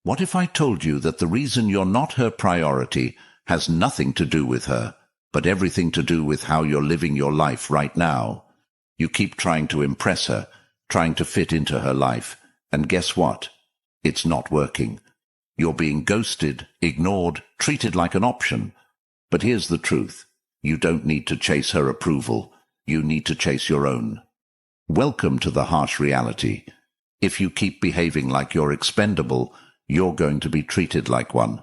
What if I told you that the reason you're not her priority has nothing to do with her, but everything to do with how you're living your life right now? You keep trying to impress her, trying to fit into her life, and guess what? It's not working. You're being ghosted, ignored, treated like an option. But here's the truth. You don't need to chase her approval. You need to chase your own. Welcome to the harsh reality. If you keep behaving like you're expendable, you're going to be treated like one.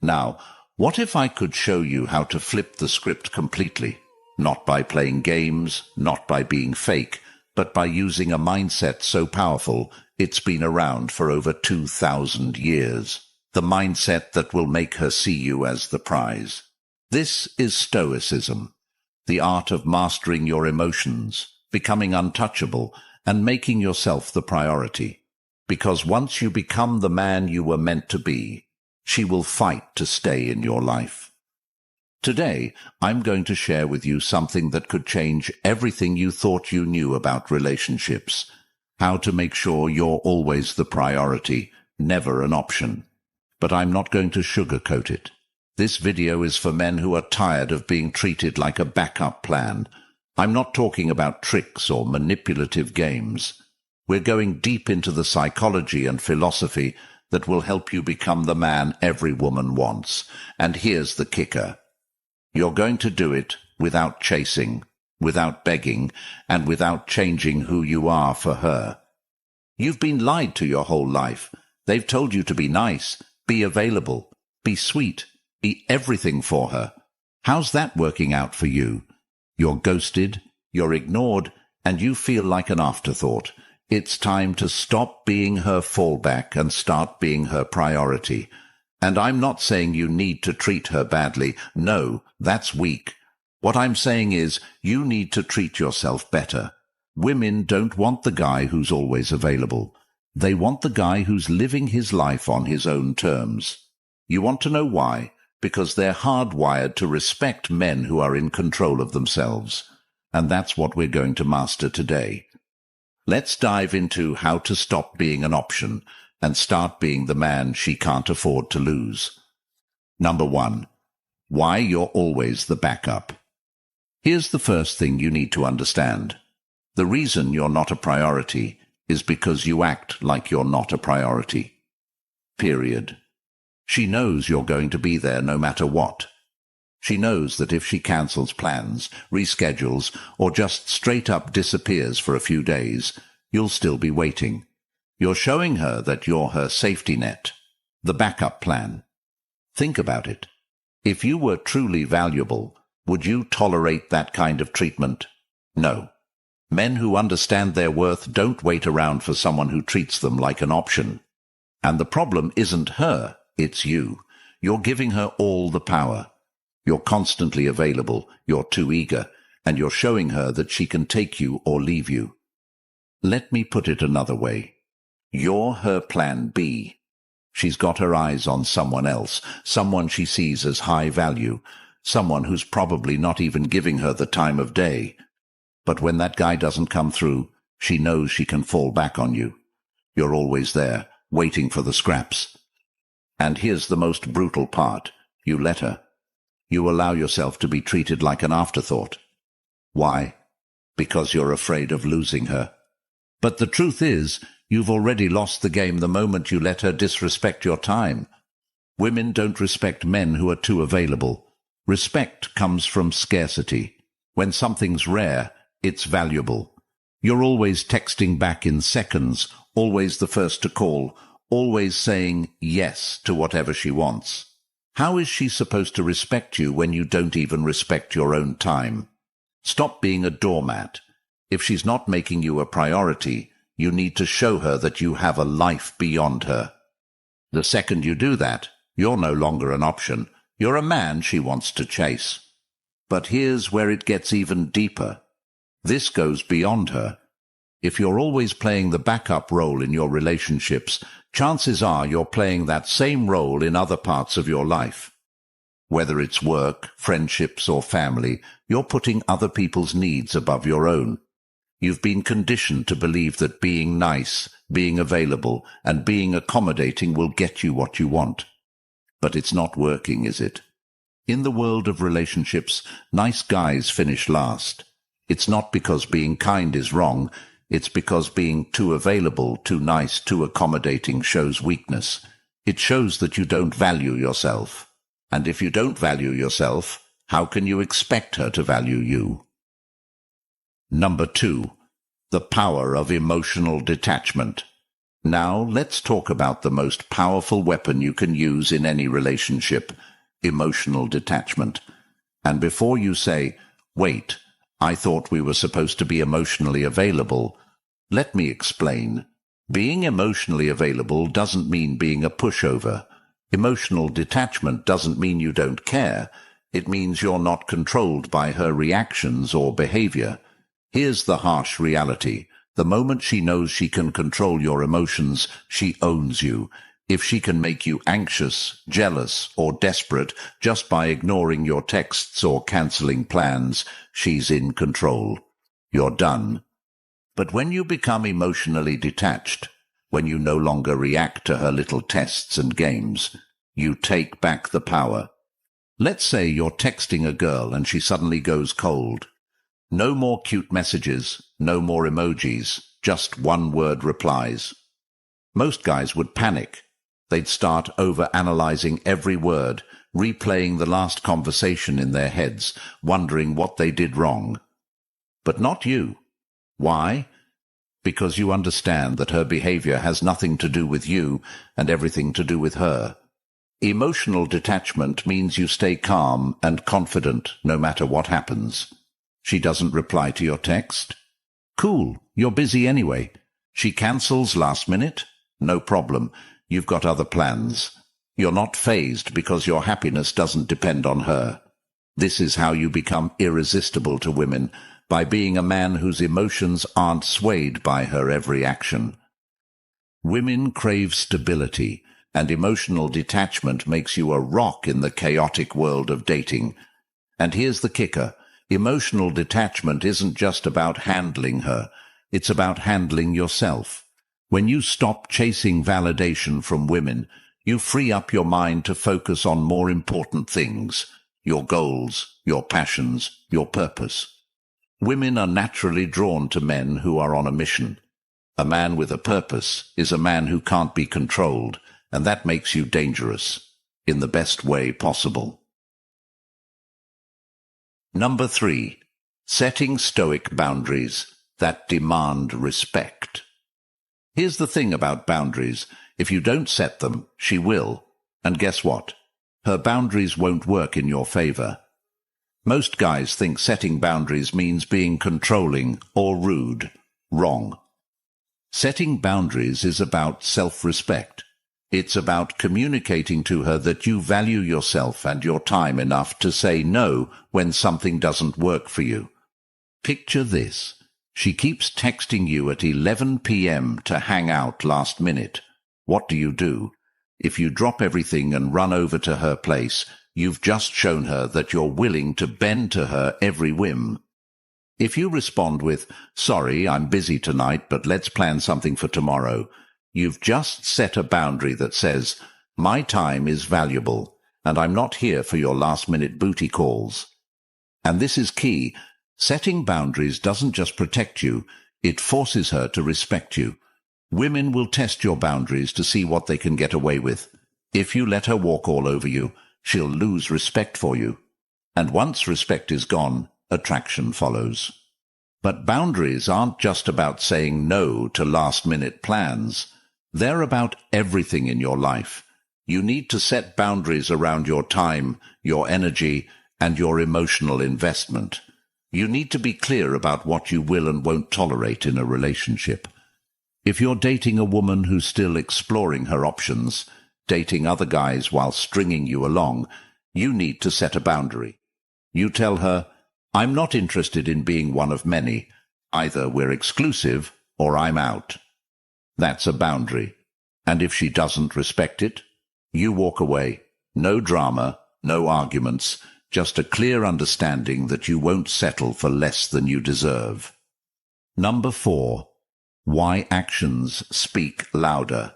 Now, what if I could show you how to flip the script completely? Not by playing games, not by being fake, but by using a mindset so powerful it's been around for over 2,000 years. The mindset that will make her see you as the prize. This is Stoicism, the art of mastering your emotions, becoming untouchable, and making yourself the priority. Because once you become the man you were meant to be, she will fight to stay in your life. Today, I'm going to share with you something that could change everything you thought you knew about relationships. How to make sure you're always the priority, never an option. But I'm not going to sugarcoat it. This video is for men who are tired of being treated like a backup plan. I'm not talking about tricks or manipulative games. We're going deep into the psychology and philosophy that will help you become the man every woman wants. And here's the kicker. You're going to do it without chasing, without begging, and without changing who you are for her. You've been lied to your whole life. They've told you to be nice, be available, be sweet, be everything for her. How's that working out for you? You're ghosted, you're ignored, and you feel like an afterthought. It's time to stop being her fallback and start being her priority. And I'm not saying you need to treat her badly. No, that's weak. What I'm saying is you need to treat yourself better. Women don't want the guy who's always available. They want the guy who's living his life on his own terms. You want to know why? Because they're hardwired to respect men who are in control of themselves. And that's what we're going to master today. Let's dive into how to stop being an option and start being the man she can't afford to lose. Number 1. Why you're always the backup. Here's the first thing you need to understand. The reason you're not a priority is because you act like you're not a priority. Period. She knows you're going to be there no matter what. She knows that if she cancels plans, reschedules, or just straight up disappears for a few days, you'll still be waiting. You're showing her that you're her safety net, the backup plan. Think about it. If you were truly valuable, would you tolerate that kind of treatment? No. Men who understand their worth don't wait around for someone who treats them like an option. And the problem isn't her, it's you. You're giving her all the power. You're constantly available, you're too eager, and you're showing her that she can take you or leave you. Let me put it another way. You're her plan B. She's got her eyes on someone else, someone she sees as high value, someone who's probably not even giving her the time of day. But when that guy doesn't come through, she knows she can fall back on you. You're always there, waiting for the scraps. And here's the most brutal part. You let her. You allow yourself to be treated like an afterthought. Why? Because you're afraid of losing her. But the truth is, you've already lost the game the moment you let her disrespect your time. Women don't respect men who are too available. Respect comes from scarcity. When something's rare, it's valuable. You're always texting back in seconds, always the first to call, always saying yes to whatever she wants. How is she supposed to respect you when you don't even respect your own time? Stop being a doormat. If she's not making you a priority, you need to show her that you have a life beyond her. The second you do that, you're no longer an option. You're a man she wants to chase. But here's where it gets even deeper. This goes beyond her. If you're always playing the backup role in your relationships, chances are you're playing that same role in other parts of your life. Whether it's work, friendships, or family, you're putting other people's needs above your own. You've been conditioned to believe that being nice, being available, and being accommodating will get you what you want. But it's not working, is it? In the world of relationships, nice guys finish last. It's not because being kind is wrong, it's because being too available, too nice, too accommodating shows weakness. It shows that you don't value yourself. And if you don't value yourself, how can you expect her to value you? Number 2. The power of emotional detachment. Now let's talk about the most powerful weapon you can use in any relationship, emotional detachment. And before you say, "Wait, I thought we were supposed to be emotionally available," let me explain. Being emotionally available doesn't mean being a pushover. Emotional detachment doesn't mean you don't care. It means you're not controlled by her reactions or behavior. Here's the harsh reality. The moment she knows she can control your emotions, she owns you. If she can make you anxious, jealous, or desperate just by ignoring your texts or canceling plans, she's in control. You're done. But when you become emotionally detached, when you no longer react to her little tests and games, you take back the power. Let's say you're texting a girl and she suddenly goes cold. No more cute messages, no more emojis, just one-word replies. Most guys would panic. They'd start over-analyzing every word, replaying the last conversation in their heads, wondering what they did wrong. But not you. Why? Because you understand that her behavior has nothing to do with you and everything to do with her. Emotional detachment means you stay calm and confident no matter what happens. She doesn't reply to your text? Cool, you're busy anyway. She cancels last minute? No problem, you've got other plans. You're not fazed because your happiness doesn't depend on her. This is how you become irresistible to women, by being a man whose emotions aren't swayed by her every action. Women crave stability, and emotional detachment makes you a rock in the chaotic world of dating. And here's the kicker. Emotional detachment isn't just about handling her, it's about handling yourself. When you stop chasing validation from women, you free up your mind to focus on more important things, your goals, your passions, your purpose. Women are naturally drawn to men who are on a mission. A man with a purpose is a man who can't be controlled, and that makes you dangerous, in the best way possible. Number 3. Setting Stoic boundaries that demand respect. Here's the thing about boundaries. If you don't set them, she will. And guess what? Her boundaries won't work in your favor. Most guys think setting boundaries means being controlling or rude. Wrong. Setting boundaries is about self-respect. It's about communicating to her that you value yourself and your time enough to say no when something doesn't work for you. Picture this. She keeps texting you at 11 p.m. to hang out last minute. What do? If you drop everything and run over to her place, you've just shown her that you're willing to bend to her every whim. If you respond with, "Sorry, I'm busy tonight, but let's plan something for tomorrow," you've just set a boundary that says, "My time is valuable, and I'm not here for your last-minute booty calls." And this is key. Setting boundaries doesn't just protect you, it forces her to respect you. Women will test your boundaries to see what they can get away with. If you let her walk all over you, she'll lose respect for you. And once respect is gone, attraction follows. But boundaries aren't just about saying no to last-minute plans. They're about everything in your life. You need to set boundaries around your time, your energy, and your emotional investment. You need to be clear about what you will and won't tolerate in a relationship. If you're dating a woman who's still exploring her options, dating other guys while stringing you along, you need to set a boundary. You tell her, "I'm not interested in being one of many. Either we're exclusive or I'm out." That's a boundary. And if she doesn't respect it, you walk away. No drama, no arguments, just a clear understanding that you won't settle for less than you deserve. Number 4. Why actions speak louder.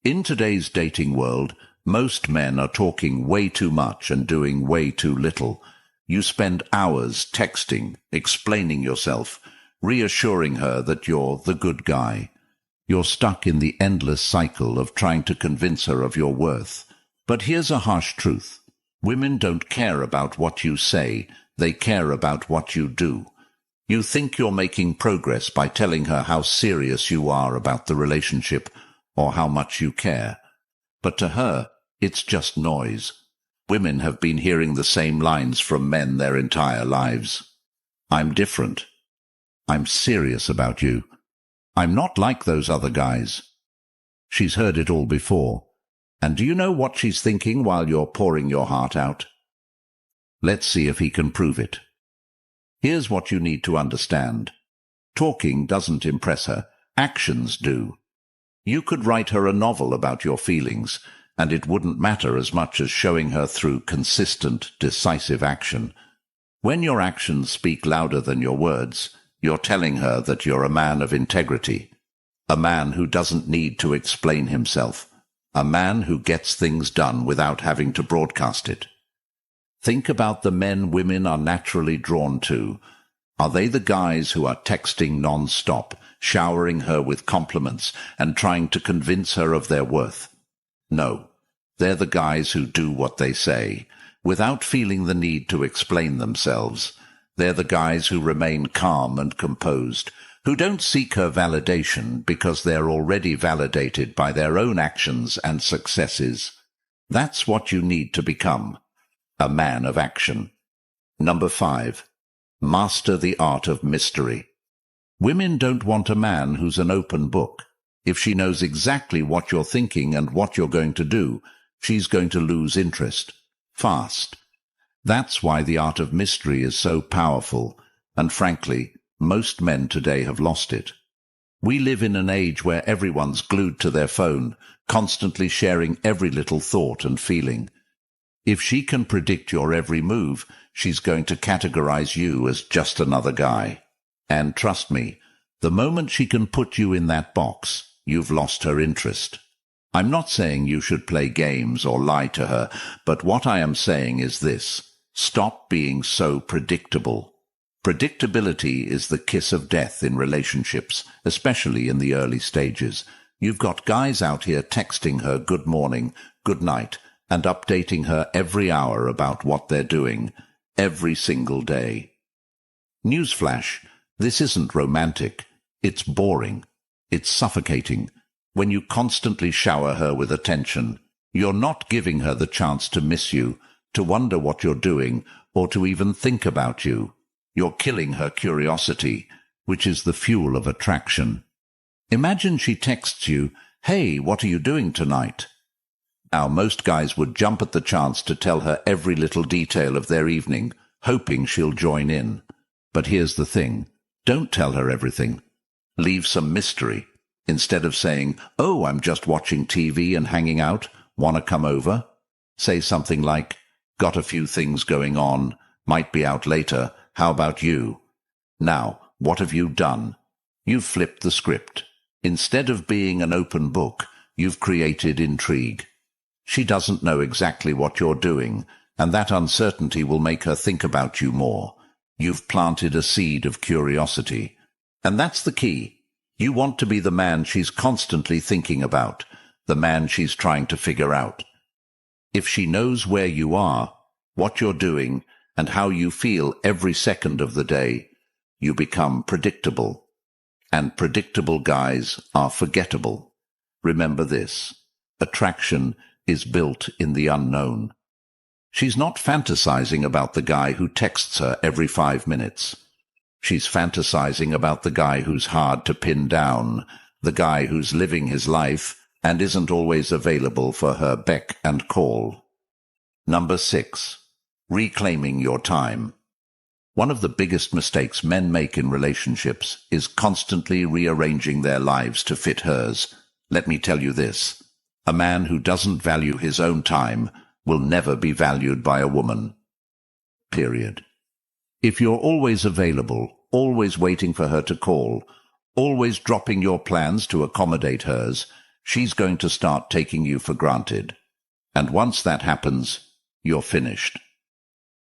In today's dating world, most men are talking way too much and doing way too little. You spend hours texting, explaining yourself, reassuring her that you're the good guy. You're stuck in the endless cycle of trying to convince her of your worth. But here's a harsh truth. Women don't care about what you say, they care about what you do. You think you're making progress by telling her how serious you are about the relationship or how much you care. But to her, it's just noise. Women have been hearing the same lines from men their entire lives. I'm different. I'm serious about you. I'm not like those other guys. She's heard it all before. And do you know what she's thinking while you're pouring your heart out? Let's see if he can prove it. Here's what you need to understand. Talking doesn't impress her. Actions do. You could write her a novel about your feelings, and it wouldn't matter as much as showing her through consistent, decisive action. When your actions speak louder than your words, you're telling her that you're a man of integrity, a man who doesn't need to explain himself, a man who gets things done without having to broadcast it. Think about the men women are naturally drawn to. Are they the guys who are texting non-stop, showering her with compliments, and trying to convince her of their worth? No, they're the guys who do what they say, without feeling the need to explain themselves. They're the guys who remain calm and composed, who don't seek her validation because they're already validated by their own actions and successes. That's what you need to become. A man of action. Number 5. Master the art of mystery. Women don't want a man who's an open book. If she knows exactly what you're thinking and what you're going to do, she's going to lose interest. Fast. That's why the art of mystery is so powerful, and frankly, most men today have lost it. We live in an age where everyone's glued to their phone, constantly sharing every little thought and feeling. If she can predict your every move, she's going to categorize you as just another guy. And trust me, the moment she can put you in that box, you've lost her interest. I'm not saying you should play games or lie to her, but what I am saying is this: stop being so predictable. Predictability is the kiss of death in relationships, especially in the early stages. You've got guys out here texting her good morning, good night, and updating her every hour about what they're doing, every single day. Newsflash, this isn't romantic. It's boring. It's suffocating. When you constantly shower her with attention, you're not giving her the chance to miss you, to wonder what you're doing, or to even think about you. You're killing her curiosity, which is the fuel of attraction. Imagine she texts you, "Hey, what are you doing tonight?" Now, most guys would jump at the chance to tell her every little detail of their evening, hoping she'll join in. But here's the thing. Don't tell her everything. Leave some mystery. Instead of saying, "Oh, I'm just watching TV and hanging out. Want to come over?" Say something like, "Got a few things going on. Might be out later. How about you?" Now, what have you done? You've flipped the script. Instead of being an open book, you've created intrigue. She doesn't know exactly what you're doing, and that uncertainty will make her think about you more. You've planted a seed of curiosity. And that's the key. You want to be the man she's constantly thinking about, the man she's trying to figure out. If she knows where you are, what you're doing, and how you feel every second of the day, you become predictable. And predictable guys are forgettable. Remember this: attraction is built in the unknown. She's not fantasizing about the guy who texts her every 5 minutes. She's fantasizing about the guy who's hard to pin down, the guy who's living his life and isn't always available for her beck and call. Number 6. Reclaiming your time. One of the biggest mistakes men make in relationships is constantly rearranging their lives to fit hers. Let me tell you this: a man who doesn't value his own time will never be valued by a woman. Period. If you're always available, always waiting for her to call, always dropping your plans to accommodate hers, she's going to start taking you for granted. And once that happens, you're finished.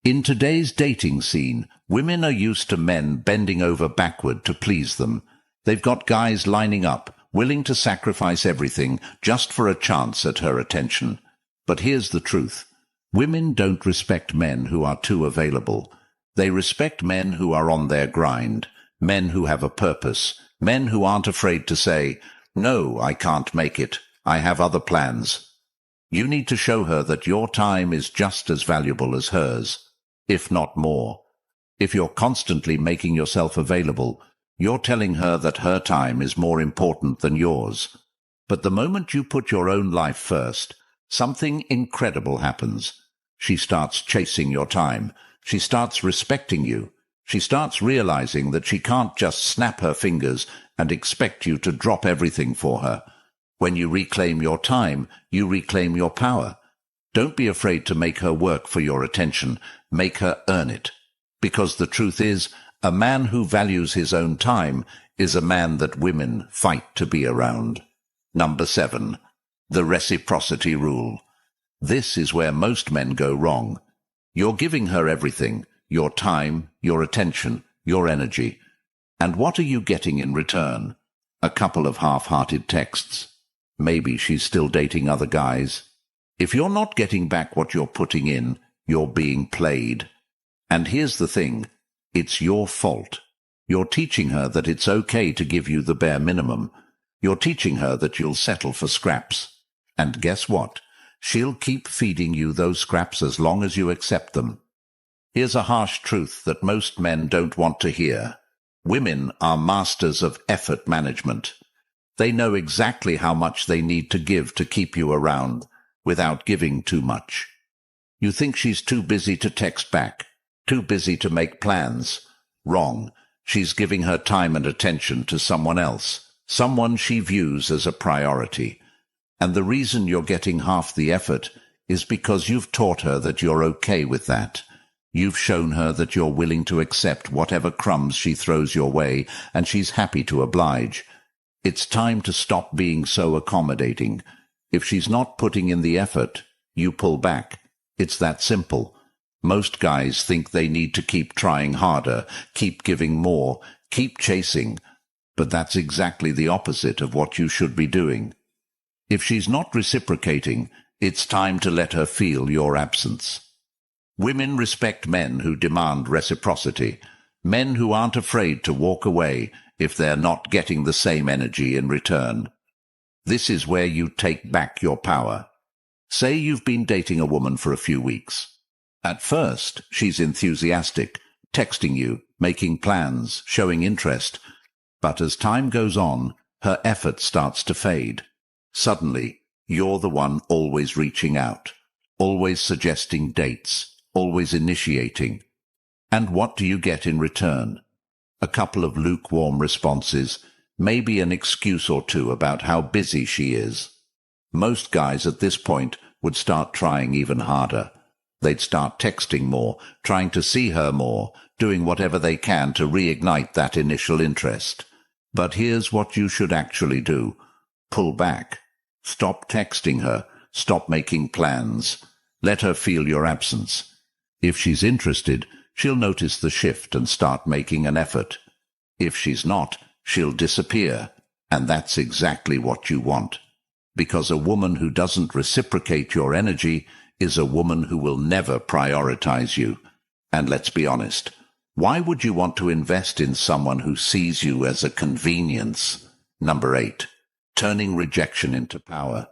In today's dating scene, women are used to men bending over backward to please them. They've got guys lining up, willing to sacrifice everything just for a chance at her attention. But here's the truth. Women don't respect men who are too available. They respect men who are on their grind, men who have a purpose, men who aren't afraid to say, "No, I can't make it. I have other plans." You need to show her that your time is just as valuable as hers, if not more. If you're constantly making yourself available, you're telling her that her time is more important than yours. But the moment you put your own life first, something incredible happens. She starts chasing your time. She starts respecting you. She starts realizing that she can't just snap her fingers and expect you to drop everything for her. When you reclaim your time, you reclaim your power. Don't be afraid to make her work for your attention. Make her earn it. Because the truth is, a man who values his own time is a man that women fight to be around. Number 7. The reciprocity rule. This is where most men go wrong. You're giving her everything, your time, your attention, your energy. And what are you getting in return? A couple of half-hearted texts. Maybe she's still dating other guys. If you're not getting back what you're putting in, you're being played. And here's the thing. It's your fault. You're teaching her that it's okay to give you the bare minimum. You're teaching her that you'll settle for scraps. And guess what? She'll keep feeding you those scraps as long as you accept them. Here's a harsh truth that most men don't want to hear. Women are masters of effort management. They know exactly how much they need to give to keep you around without giving too much. You think she's too busy to text back, too busy to make plans. Wrong. She's giving her time and attention to someone else, someone she views as a priority. And the reason you're getting half the effort is because you've taught her that you're okay with that. You've shown her that you're willing to accept whatever crumbs she throws your way, and she's happy to oblige. It's time to stop being so accommodating. If she's not putting in the effort, you pull back. It's that simple. Most guys think they need to keep trying harder, keep giving more, keep chasing. But that's exactly the opposite of what you should be doing. If she's not reciprocating, it's time to let her feel your absence. Women respect men who demand reciprocity, men who aren't afraid to walk away if they're not getting the same energy in return. This is where you take back your power. Say you've been dating a woman for a few weeks. At first, she's enthusiastic, texting you, making plans, showing interest. But as time goes on, her effort starts to fade. Suddenly, you're the one always reaching out, always suggesting dates, always initiating. And what do you get in return? A couple of lukewarm responses, maybe an excuse or two about how busy she is. Most guys at this point would start trying even harder. They'd start texting more, trying to see her more, doing whatever they can to reignite that initial interest. But here's what you should actually do. Pull back. Stop texting her. Stop making plans. Let her feel your absence. If she's interested, she'll notice the shift and start making an effort. If she's not, she'll disappear. And that's exactly what you want. Because a woman who doesn't reciprocate your energy is a woman who will never prioritize you. And let's be honest, why would you want to invest in someone who sees you as a convenience? Number 8. Turning rejection into power.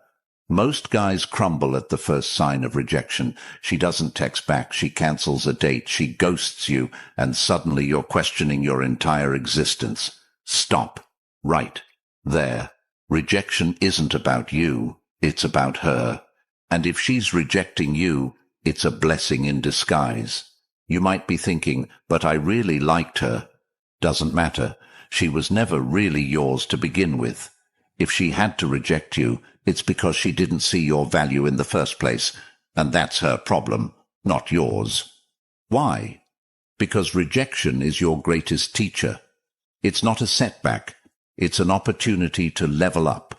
Most guys crumble at the first sign of rejection. She doesn't text back, she cancels a date, she ghosts you, and suddenly you're questioning your entire existence. Stop. Right. There. Rejection isn't about you, it's about her. And if she's rejecting you, it's a blessing in disguise. You might be thinking, but I really liked her. Doesn't matter. She was never really yours to begin with. If she had to reject you, it's because she didn't see your value in the first place, and that's her problem, not yours. Why? Because rejection is your greatest teacher. It's not a setback. It's an opportunity to level up.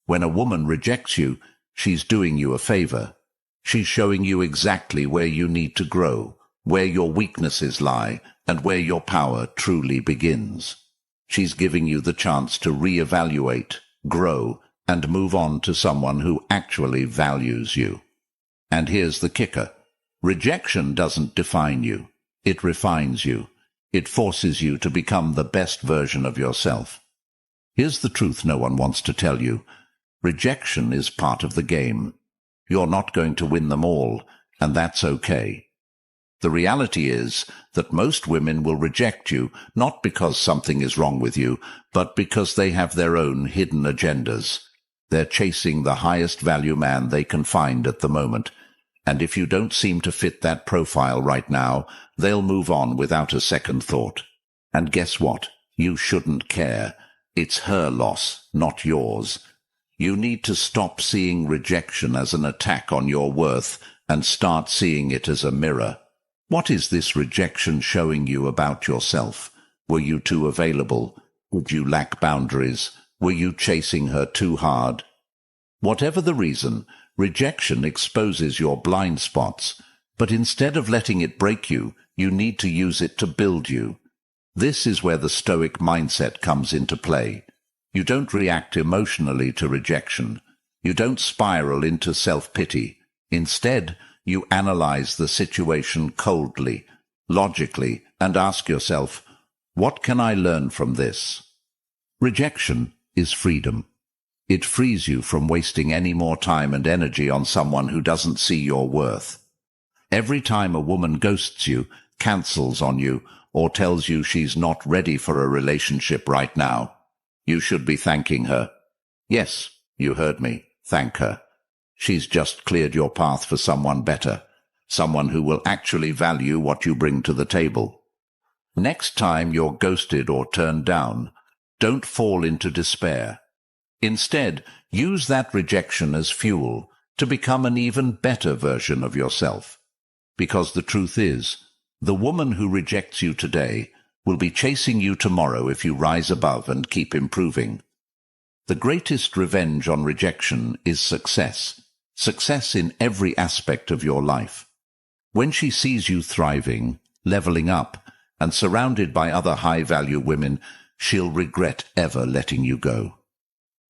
When a woman rejects you, she's doing you a favor. She's showing you exactly where you need to grow, where your weaknesses lie, and where your power truly begins. She's giving you the chance to reevaluate, grow, and move on to someone who actually values you. And here's the kicker. Rejection doesn't define you. It refines you. It forces you to become the best version of yourself. Here's the truth no one wants to tell you. Rejection is part of the game. You're not going to win them all, and that's okay. The reality is that most women will reject you, not because something is wrong with you, but because they have their own hidden agendas. They're chasing the highest value man they can find at the moment, and if you don't seem to fit that profile right now, they'll move on without a second thought. And guess what? You shouldn't care. It's her loss, not yours. You need to stop seeing rejection as an attack on your worth and start seeing it as a mirror. What is this rejection showing you about yourself? Were you too available? Did you lack boundaries? Were you chasing her too hard? Whatever the reason, rejection exposes your blind spots, but instead of letting it break you, you need to use it to build you. This is where the Stoic mindset comes into play. You don't react emotionally to rejection. You don't spiral into self-pity. Instead, you analyze the situation coldly, logically, and ask yourself, what can I learn from this? Rejection is freedom. It frees you from wasting any more time and energy on someone who doesn't see your worth. Every time a woman ghosts you, cancels on you, or tells you she's not ready for a relationship right now, you should be thanking her. Yes, you heard me. Thank her. She's just cleared your path for someone better, someone who will actually value what you bring to the table. Next time you're ghosted or turned down, don't fall into despair. Instead, use that rejection as fuel to become an even better version of yourself. Because the truth is, the woman who rejects you today will be chasing you tomorrow if you rise above and keep improving. The greatest revenge on rejection is success. Success in every aspect of your life. When she sees you thriving, leveling up, and surrounded by other high-value women, she'll regret ever letting you go.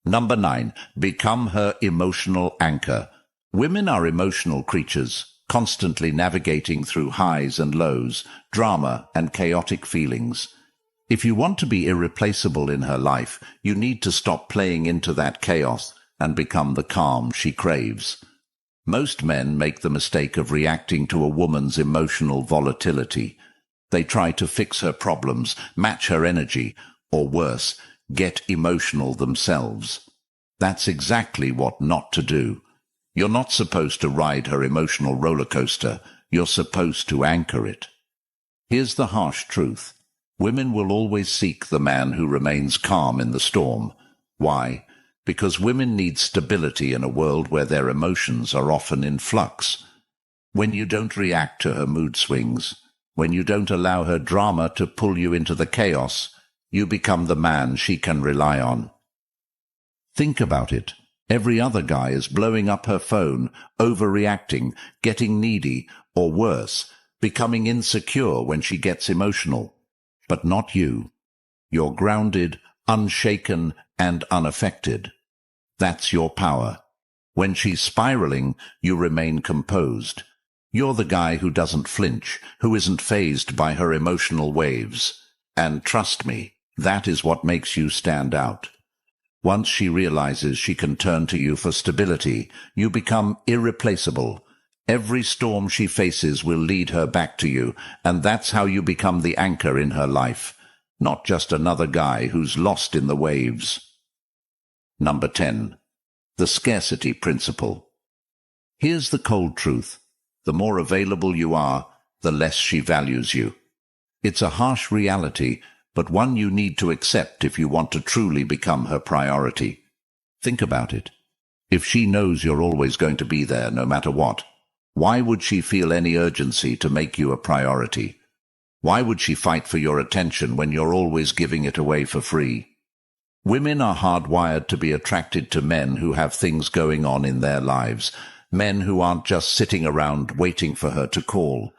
Number 9, become her emotional anchor. Women are emotional creatures, constantly navigating through highs and lows, drama and chaotic feelings. If you want to be irreplaceable in her life, you need to stop playing into that chaos and become the calm she craves. Most men make the mistake of reacting to a woman's emotional volatility. They try to fix her problems, match her energy, or worse, get emotional themselves. That's exactly what not to do. You're not supposed to ride her emotional roller coaster. You're supposed to anchor it. Here's the harsh truth. Women will always seek the man who remains calm in the storm. Why? Because women need stability in a world where their emotions are often in flux. When you don't react to her mood swings, when you don't allow her drama to pull you into the chaos, you become the man she can rely on. Think about it. Every other guy is blowing up her phone, overreacting, getting needy, or worse, becoming insecure when she gets emotional. But not you. You're grounded, unshaken, and unaffected. That's your power. When she's spiraling, you remain composed. You're the guy who doesn't flinch, who isn't fazed by her emotional waves. And trust me, that is what makes you stand out. Once she realizes she can turn to you for stability, you become irreplaceable. Every storm she faces will lead her back to you, and that's how you become the anchor in her life, not just another guy who's lost in the waves. Number 10. The scarcity principle. Here's the cold truth. The more available you are, the less she values you. It's a harsh reality, but one you need to accept if you want to truly become her priority. Think about it. If she knows you're always going to be there no matter what, why would she feel any urgency to make you a priority? Why would she fight for your attention when you're always giving it away for free? Women are hardwired to be attracted to men who have things going on in their lives, men who aren't just sitting around waiting for her to call.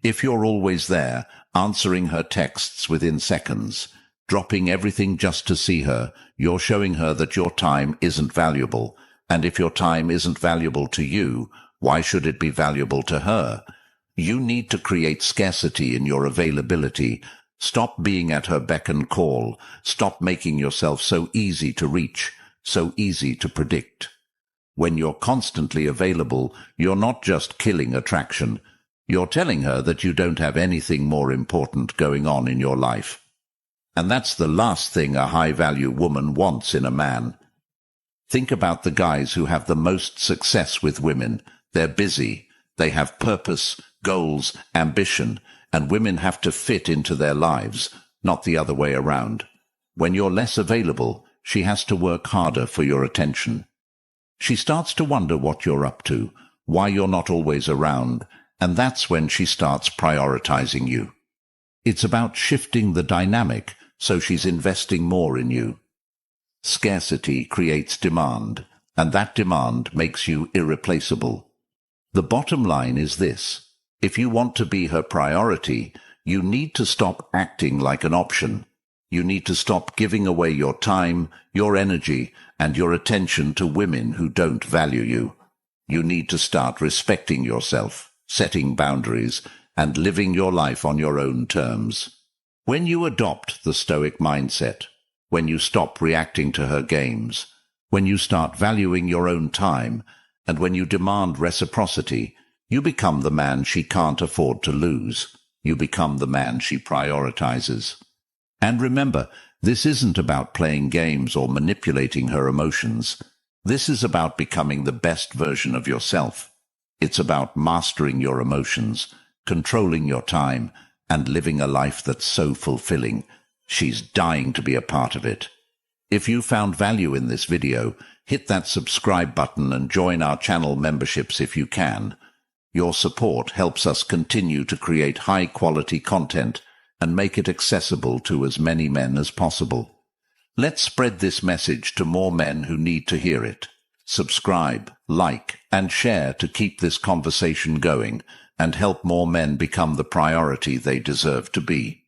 If you're always there, answering her texts within seconds, dropping everything just to see her, you're showing her that your time isn't valuable. And if your time isn't valuable to you, why should it be valuable to her? You need to create scarcity in your availability. Stop being at her beck and call. Stop making yourself so easy to reach, so easy to predict. When you're constantly available, you're not just killing attraction. You're telling her that you don't have anything more important going on in your life. And that's the last thing a high-value woman wants in a man. Think about the guys who have the most success with women. They're busy. They have purpose, goals, ambition, and women have to fit into their lives, not the other way around. When you're less available, she has to work harder for your attention. She starts to wonder what you're up to, why you're not always around, and that's when she starts prioritizing you. It's about shifting the dynamic so she's investing more in you. Scarcity creates demand, and that demand makes you irreplaceable. The bottom line is this: if you want to be her priority, you need to stop acting like an option. You need to stop giving away your time, your energy, and your attention to women who don't value you. You need to start respecting yourself, setting boundaries, and living your life on your own terms. When you adopt the Stoic mindset, when you stop reacting to her games, when you start valuing your own time, and when you demand reciprocity, you become the man she can't afford to lose. You become the man she prioritizes. And remember, this isn't about playing games or manipulating her emotions. This is about becoming the best version of yourself. It's about mastering your emotions, controlling your time, and living a life that's so fulfilling. She's dying to be a part of it. If you found value in this video, hit that subscribe button and join our channel memberships if you can. Your support helps us continue to create high-quality content and make it accessible to as many men as possible. Let's spread this message to more men who need to hear it. Subscribe, like, and share to keep this conversation going and help more men become the priority they deserve to be.